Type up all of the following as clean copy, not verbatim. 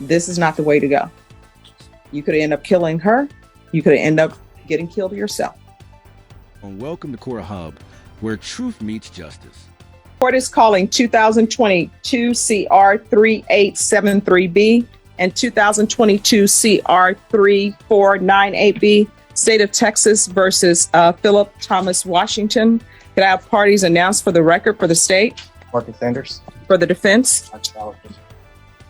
this is not the way to go. You could end up killing her. You could end up getting killed yourself. And welcome to Court Hub, where truth meets justice. Court is calling 2022 CR 3873B and 2022 CR 3498B, State of Texas versus Philip Thomas Washington. Could I have parties announced for the record for the state? Marcus Sanders. For the defense?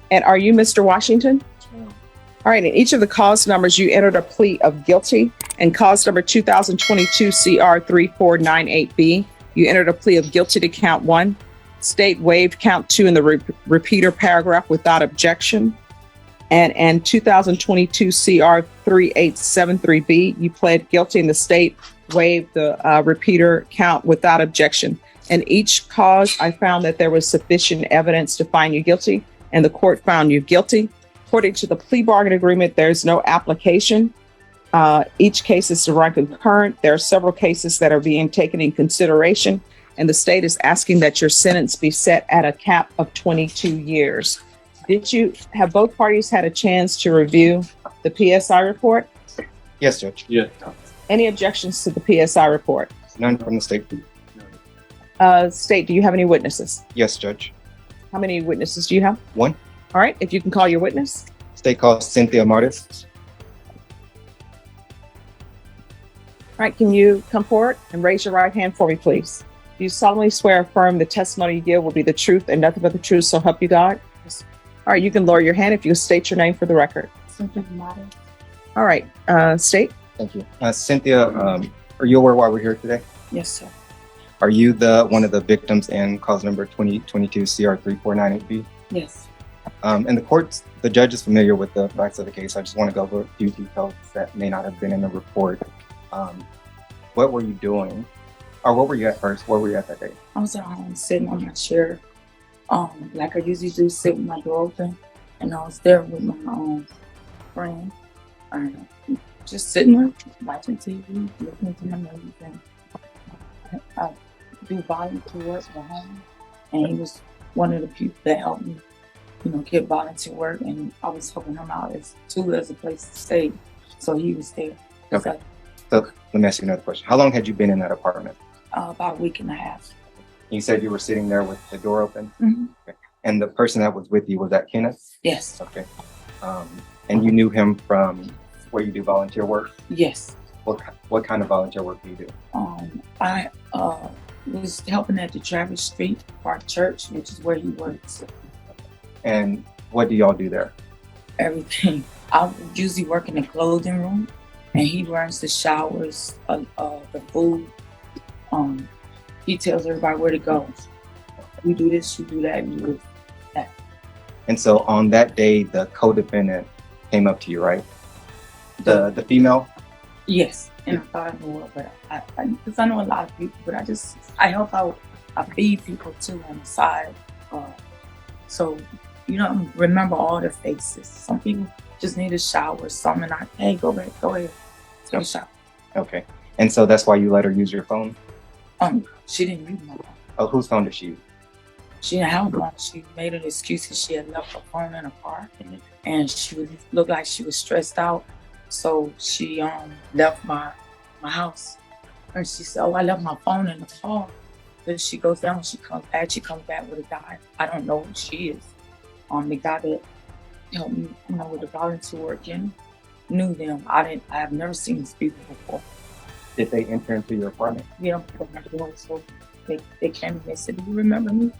And are you Mr. Washington? All right, in each of the cause numbers, you entered a plea of guilty. In cause number 2022 CR 3498B, you entered a plea of guilty to count 1. State waived count 2 in the repeater paragraph without objection. And 2022 CR 3873B, you pled guilty and the state waived the repeater count without objection. In each cause, I found that there was sufficient evidence to find you guilty, and the court found you guilty. According to the plea bargain agreement, there's no application. Each case is to run concurrent. There are several cases that are being taken in consideration, and the state is asking that your sentence be set at a cap of 22 years. Have both parties had a chance to review the PSI report? Yes, Judge. Yeah. Any objections to the PSI report? None from the state. State, do you have any witnesses? Yes, Judge. How many witnesses do you have? 1. All right, if you can call your witness. State calls Cynthia Martis. All right, can you come forward and raise your right hand for me, please? Do you solemnly swear or affirm the testimony you give will be the truth and nothing but the truth, so help you God? Yes. All right, you can lower your hand if you state your name for the record. Cynthia Martis. All right, state. Thank you. Cynthia, are you aware why we're here today? Yes, sir. Are you one of the victims in cause number 2022 CR 3498B? Yes. And the judge is familiar with the facts of the case. I just want to go over a few details that may not have been in the report. What were you doing? Or what were you at first? Where were you at that day? I was at home sitting on my chair, like I usually do, sit with my door open, and I was there with my friend, just sitting there watching TV, listening to my music, and I do volunteer work at home, and he was one of the people that helped me, get volunteer work, and I was helping him out as a place to stay, so he was there. Okay. So let me ask you another question. How long had you been in that apartment? About a week and a half. You said you were sitting there with the door open? Mm-hmm. Okay. And the person that was with you, was that Kenneth? Yes. Okay. And you knew him from where you do volunteer work? Yes. What kind of volunteer work do you do? I was helping at the Travis Street Park Church, which is where he works. And what do y'all do there? Everything. I usually work in the clothing room, and he runs the showers, the food. He tells everybody where to go. You do this, you do that, you do that. And so on that day, the co-defendant came up to you, right? The female? Yes, and I thought I knew her, but because I know a lot of people, but I help out. I feed people too on the side. So, remember all their faces. Some people just need a shower, something. Hey, go ahead, take a shower. Okay. And so that's why you let her use your phone? She didn't use my phone. Oh, whose phone did she use? She didn't have one. She made an excuse because she had left her phone in the car, and she looked like she was stressed out. So she left my house, and she said, "Oh, I left my phone in the car." Then she goes down. She comes back with a guy. I don't know who she is. The guy that helped me, with the volunteer work, knew them. I have never seen these people before. Did they enter into your apartment? Yeah, so they came and they said, "Do you remember me?"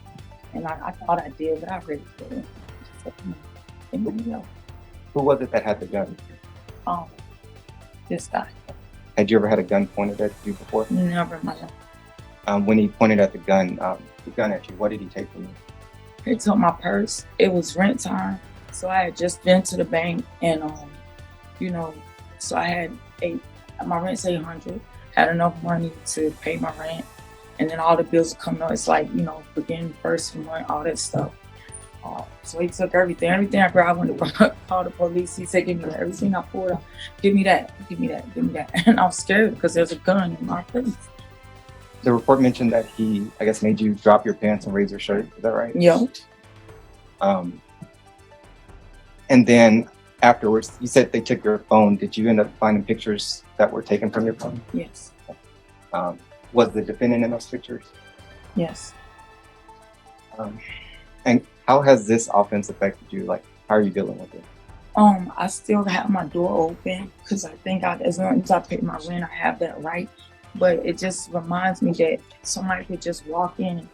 And I thought I did, but I really didn't. Who was it that had the gun? This guy. Had you ever had a gun pointed at you before? Never in my life. When he pointed at the gun at you, what did he take from you? He took my purse. It was rent time, so I had just been to the bank, and so I had my rent's $800. Had enough money to pay my rent, and then all the bills come out. It's like beginning first month, all that stuff. So he took everything I grabbed. When to call the police, he said, "Give me that. Everything I pulled out, give me that, give me that, give me that." And I was scared because there's a gun in my face. The report mentioned that he, I guess, made you drop your pants and raise your shirt. Is that right? Yeah. And then afterwards, you said they took your phone. Did you end up finding pictures that were taken from your phone? Yes. Was the defendant in those pictures? Yes. And how has this offense affected you? Like, how are you dealing with it? I still have my door open because I think as long as I pay my rent, I have that right. But it just reminds me that somebody could just walk in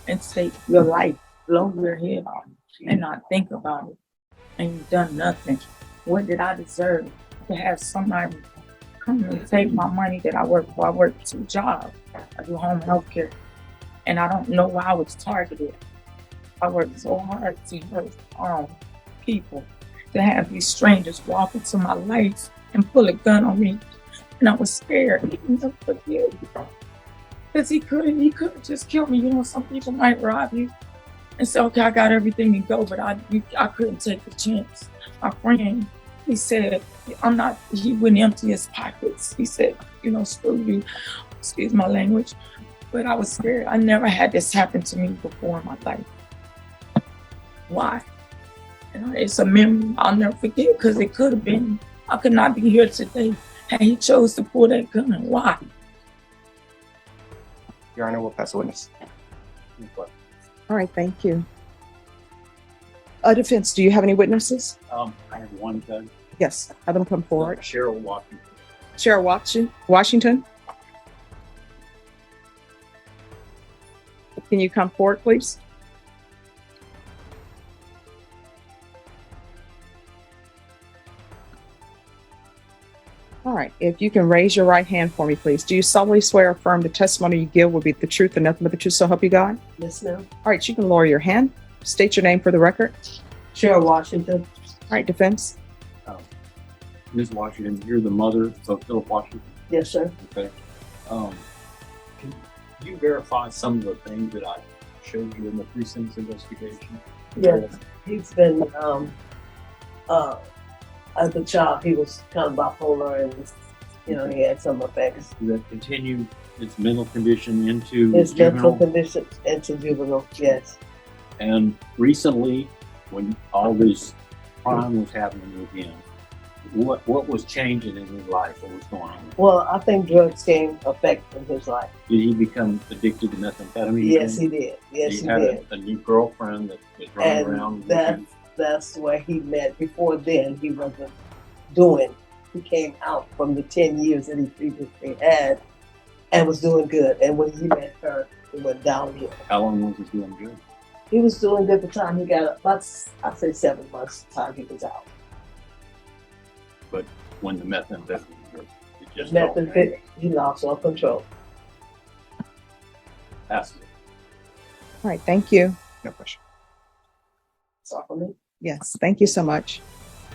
and take your life, blow your head off, and not think about it. And you've done nothing. What did I deserve to have somebody come and take my money that I work for? I work 2 jobs. I do home health care. And I don't know why I was targeted. I worked so hard to help people, to have these strangers walk into my life and pull a gun on me. And I was scared. He can never forgive me. Because he could just kill me. You know, some people might rob you and say, okay, I got everything and go, but I couldn't take the chance. My friend, he said, he wouldn't empty his pockets. He said, you know, screw you, excuse my language. But I was scared. I never had this happen to me before in my life. Why? And it's a memory I'll never forget because it could have been, I could not be here today had he chose to pull that gun. Why? Your Honor, we'll pass the witness. All right, thank you. Defense, do you have any witnesses? I have one judge. Yes, have them come forward. Cheryl Washington. Cheryl Washington. Can you come forward, please? All right, if you can raise your right hand for me, please. Do you solemnly swear or affirm the testimony you give will be the truth and nothing but the truth, so help you God? Yes, ma'am. All right, you can lower your hand. State your name for the record. Cheryl Washington. All right, defense. Ms. Washington, you're the mother of Philip Washington. Yes, sir. Okay. Can you verify some of the things that I showed you in the precincts investigation? Yes. He's been, as a child, he was kind of bipolar and, you know, he had some effects. Does that continue his mental condition into His mental juvenile? condition into juvenile, yes. And recently, when all this crime was happening with him, what was changing in his life? What was going on? Well, I think drugs came effect in his life. Did he become addicted to methamphetamine? Yes, he did. Yes, he had did. a new girlfriend that was running around. And that's where he met. Before then, he wasn't doing. He came out from the 10 years that he previously had and was doing good. And when he met her, it went downhill. How long was he doing good? He was doing good the time he got about, I'd say 7 months the time he was out. But when the methamphetamine hurt, it just all Methamphetamine, he lost all control. passed it. All right, thank you. No question. That's all for me. Yes, thank you so much.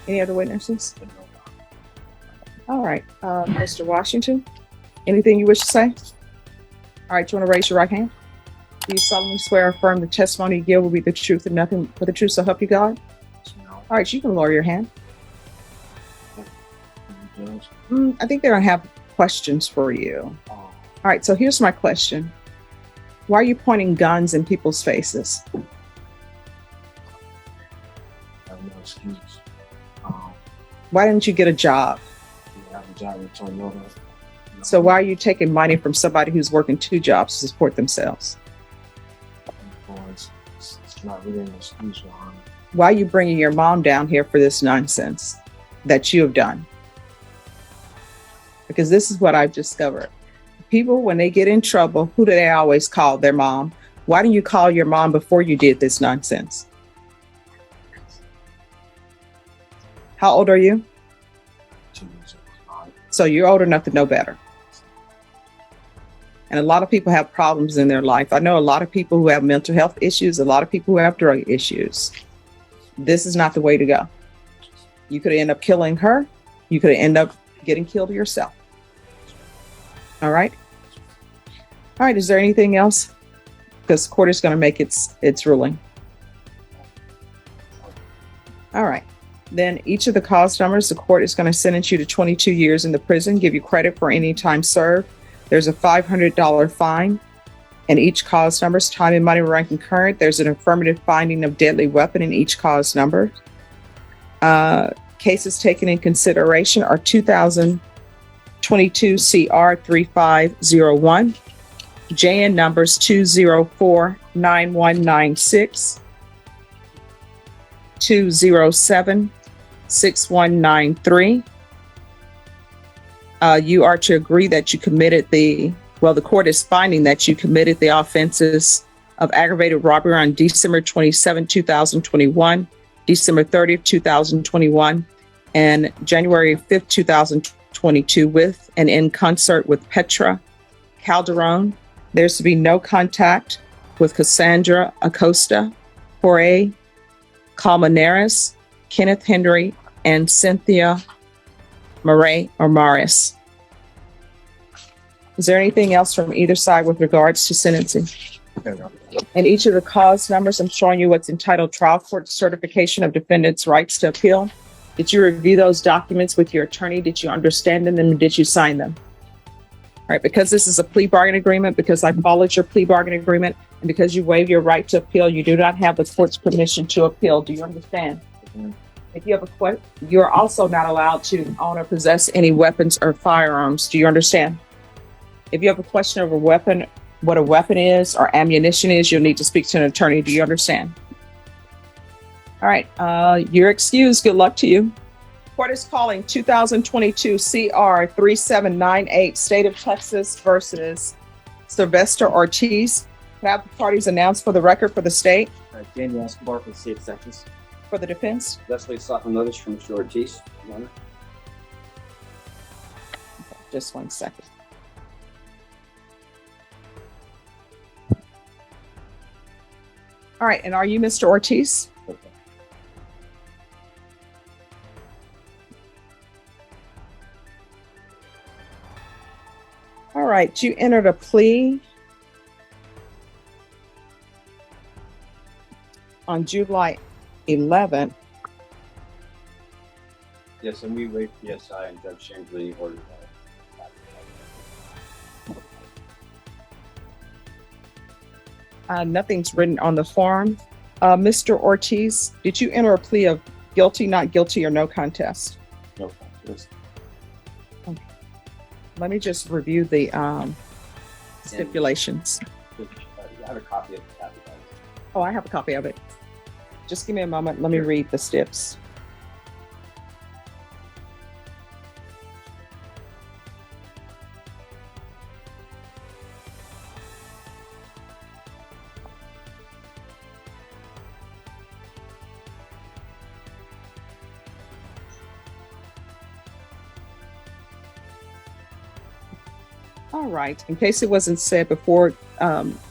Any other witnesses? All right, Mr. Washington, anything you wish to say? All right, you want to raise your right hand? Do you solemnly swear or affirm the testimony you give will be the truth and nothing but the truth, so help you God? All right, you can lower your hand. I think they're gonna have questions for you. All right, so here's my question. Why are you pointing guns in people's faces? I have no excuse. Why didn't you get a job? I have a job in Toyota. So why are you taking money from somebody who's working 2 jobs to support themselves? It's not really an excuse, Your Honor. Why are you bringing your mom down here for this nonsense that you have done? Because this is what I've discovered. People, when they get in trouble, who do they always call? Their mom. Why didn't you call your mom before you did this nonsense? How old are you? 2 years old. So you're old enough to know better. And a lot of people have problems in their life. I know a lot of people who have mental health issues, a lot of people who have drug issues. This is not the way to go. You could end up killing her. You could end up getting killed yourself. All right. All right. Is there anything else? Because the court is going to make its ruling. All right. Then each of the cause numbers, the court is going to sentence you to 22 years in the prison, give you credit for any time served. There's a $500 fine. And each cause number's time and money ranking current. There's an affirmative finding of deadly weapon in each cause number. Cases taken in consideration are 2022 CR 3501, JN numbers 2049196, 2076193. You are to agree that you committed the court is finding that you committed the offenses of aggravated robbery on December 27, 2021, December 30th, 2021, and January 5th, 2022, with and in concert with Petra Calderon. There's to be no contact with Cassandra Acosta, Jorge Colmenares, Kenneth Henry, and Cynthia Murray or Morris. Is there anything else from either side with regards to sentencing? And each of the cause numbers, I'm showing you what's entitled Trial Court Certification of Defendant's Rights to Appeal. Did you review those documents with your attorney? Did you understand them and did you sign them? All right, because this is a plea bargain agreement, because I followed your plea bargain agreement, and because you waive your right to appeal, you do not have the court's permission to appeal. Do you understand? If you have a question, you're also not allowed to own or possess any weapons or firearms. Do you understand? If you have a question of a weapon, what a weapon is or ammunition is, you'll need to speak to an attorney. Do you understand? All right, you're excused. Good luck to you. Court is calling 2022 CR 3798, State of Texas versus Sylvester Ortiz. Can I have the parties announced for the record for the state? Daniel Escobar from the state of Texas. For the defense? Leslie Sophonotis from Mr. Ortiz, Your Honor. Just 1 second. All right, and are you Mr. Ortiz? Okay. All right, you entered a plea on July 11th. Yes, and we waived PSI and Judge Chamberlain ordered that. Nothing's written on the form. Mr. Ortiz, did you enter a plea of guilty, not guilty, or no contest? No contest. Let me just review the stipulations. I have a copy of the affidavit. Oh, I have a copy of it. Just give me a moment. Let me read the stips. All right. In case it wasn't said before,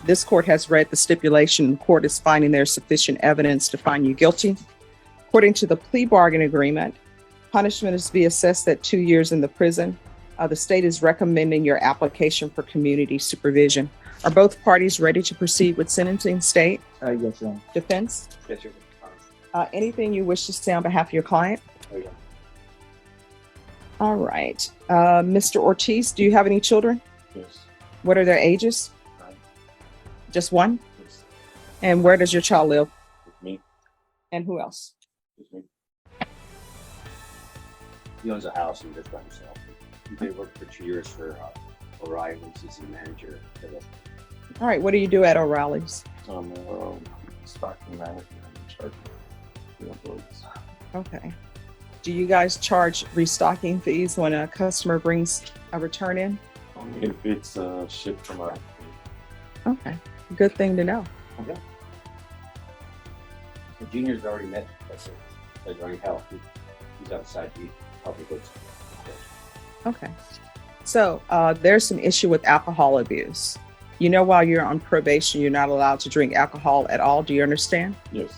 this court has read the stipulation. The court is finding there's sufficient evidence to find you guilty. According to the plea bargain agreement, punishment is to be assessed at 2 years in the prison. The state is recommending your application for community supervision. Are both parties ready to proceed with sentencing, state? Yes, Your Honor. Defense? Yes, Your Honor. Anything you wish to say on behalf of your client? Oh, yeah. All right. Mr. Ortiz, do you have any children? Yes. What are their ages? 9. Just one? Yes. And where does your child live? With me. And who else? With me. He owns a house and lives by himself. He worked for 2 years for O'Reilly's. He's the manager. All right. What do you do at O'Reilly's? Stocking manager in charge of the employees. Okay. Do you guys charge restocking fees when a customer brings a return in? If it's shipped from our Okay. Good thing to know. Okay. The junior's already met. That's it. He's already helped. He's outside the public goods. Okay. So there's some issue with alcohol abuse. You know, while you're on probation, you're not allowed to drink alcohol at all. Do you understand? Yes.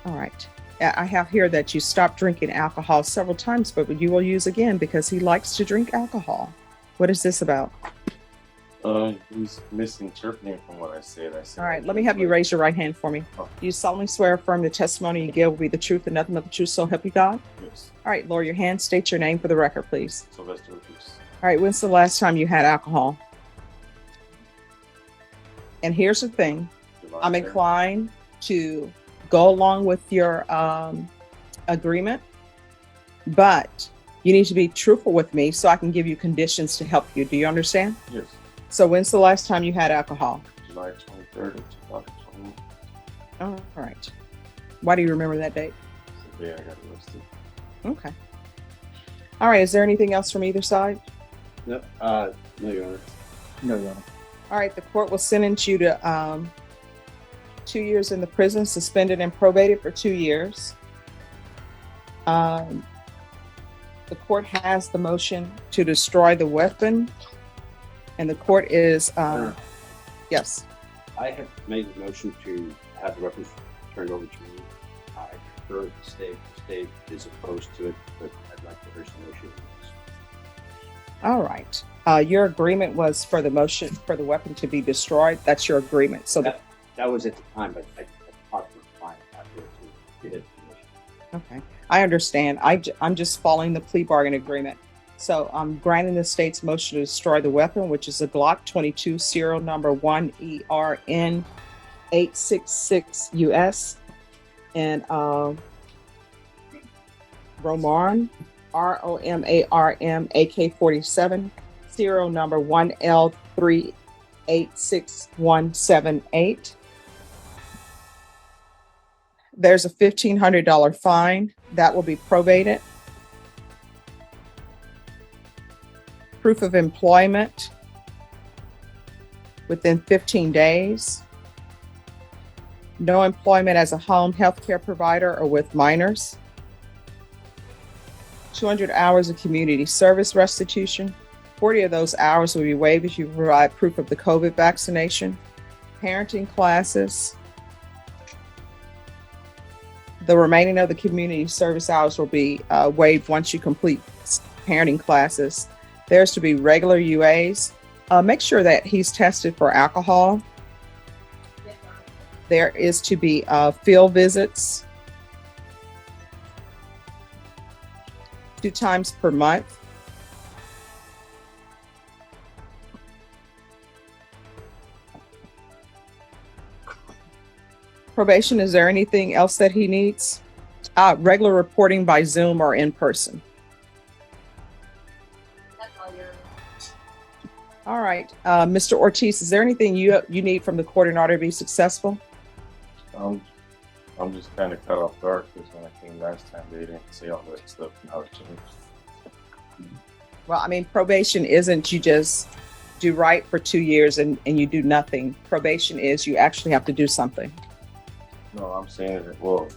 All right. I have here that you stopped drinking alcohol several times, but you will use again because he likes to drink alcohol. What is this about? He's misinterpreting from what I said. All right. Let me have you raise your right hand for me. Oh. Do you solemnly swear or affirm the testimony you give will be the truth and nothing but the truth, so help you God? Yes. All right. Lower your hand. State your name for the record, please. Sylvester Ortiz. All right. When's the last time you had alcohol? And here's the thing. July I'm 10th. inclined to go along with your agreement, but you need to be truthful with me so I can give you conditions to help you. Do you understand? Yes. So when's the last time you had alcohol? July 23rd of 2021. All right. Why do you remember that date? The day I got arrested. Okay. All right. Is there anything else from either side? No, Your Honor. No, Your Honor. All right. The court will sentence you to 2 years in the prison, suspended and probated for 2 years. The court has the motion to destroy the weapon, and the court is yes. I have made the motion to have the weapons turned over to me. I prefer the state is opposed to it, but I'd like to urge the motion. All right. Your agreement was for the motion for the weapon to be destroyed. That's your agreement. So That was at the time, but I talked to my client after to get it. okay, I understand. I'm just following the plea bargain agreement. So I'm granting the state's motion to destroy the weapon, which is a Glock 22 serial number 1ERN 866 US, and Romarm ROMARM AK-47 serial number 1L386178. There's a $1,500 fine that will be probated. Proof of employment within 15 days. No employment as a home healthcare provider or with minors. 200 hours of community service restitution. 40 of those hours will be waived if you provide proof of the COVID vaccination. Parenting classes. The remaining of the community service hours will be waived once you complete parenting classes. There's to be regular UAs. Make sure that he's tested for alcohol. There is to be field visits 2 times per month. Probation, is there anything else that he needs? Regular reporting by Zoom or in person. All right, Mr. Ortiz, is there anything you need from the court in order to be successful? I'm just kind of cut off guard because when I came last time, they didn't say all that stuff. Now it changed. Well, I mean, probation isn't you just do right for 2 years and you do nothing. Probation is you actually have to do something. No, I'm saying that, well,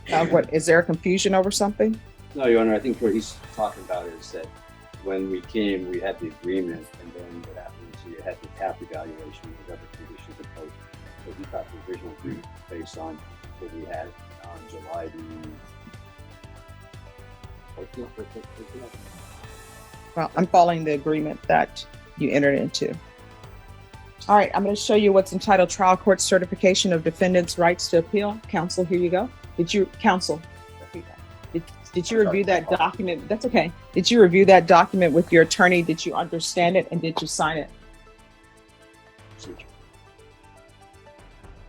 What is there a confusion over something? No, Your Honor, I think what he's talking about is that when we came, we had the agreement, and then what happened is you had the TAP evaluation with other conditions imposed. So he thought the original agreement was based on what we had on July the 14th. Well, I'm following the agreement that you entered into. All right, I'm going to show you what's entitled Trial Court Certification of Defendant's Rights to Appeal. Counsel, here you go. Did you review that document? That's okay. Did you review that document with your attorney? Did you understand it and did you sign it?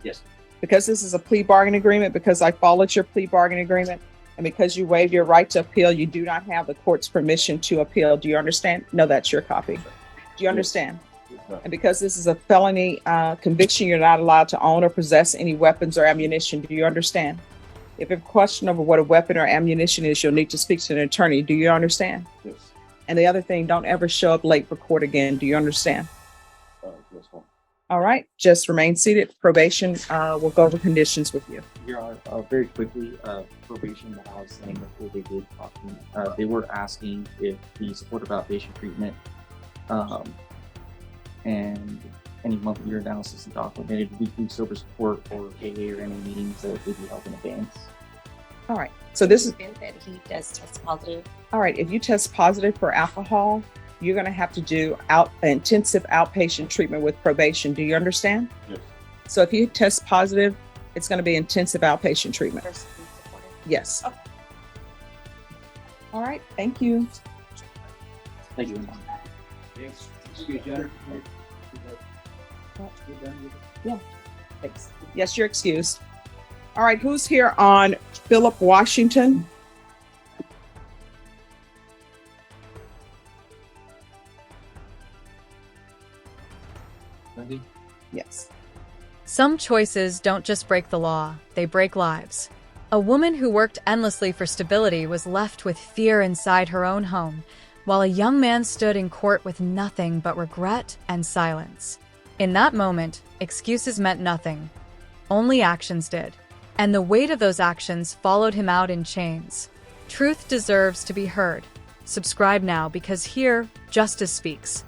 Yes. Because this is a plea bargain agreement, because I followed your plea bargain agreement, and because you waived your right to appeal, you do not have the court's permission to appeal. Do you understand? No, that's your copy. Do you understand? And because this is a felony conviction, you're not allowed to own or possess any weapons or ammunition. Do you understand? If you have a question over what a weapon or ammunition is, you'll need to speak to an attorney. Do you understand? yes. And the other thing, don't ever show up late for court again. Do you understand? Yes, ma'am. All right, just remain seated. Probation will go over conditions with you. Your Honor, very quickly, probation, what I was saying before they did talk to me, they were asking if the supportive outpatient treatment and any monthly analysis and documented weekly sober support or AA or any meetings that would be held in advance. All right, so this is, that he does test positive. all right, if you test positive for alcohol, you're going to have to do intensive outpatient treatment with probation. Do you understand? Yes. So if you test positive, it's going to be intensive outpatient treatment. Yes. Okay. All right, thank you. Thank you. Thanks. Yeah. Yes, you're excused. All right, who's here on Philip Washington? Wendy? Yes. Some choices don't just break the law, they break lives. A woman who worked endlessly for stability was left with fear inside her own home, while a young man stood in court with nothing but regret and silence. In that moment, excuses meant nothing. Only actions did. And the weight of those actions followed him out in chains. Truth deserves to be heard. Subscribe now because here, justice speaks.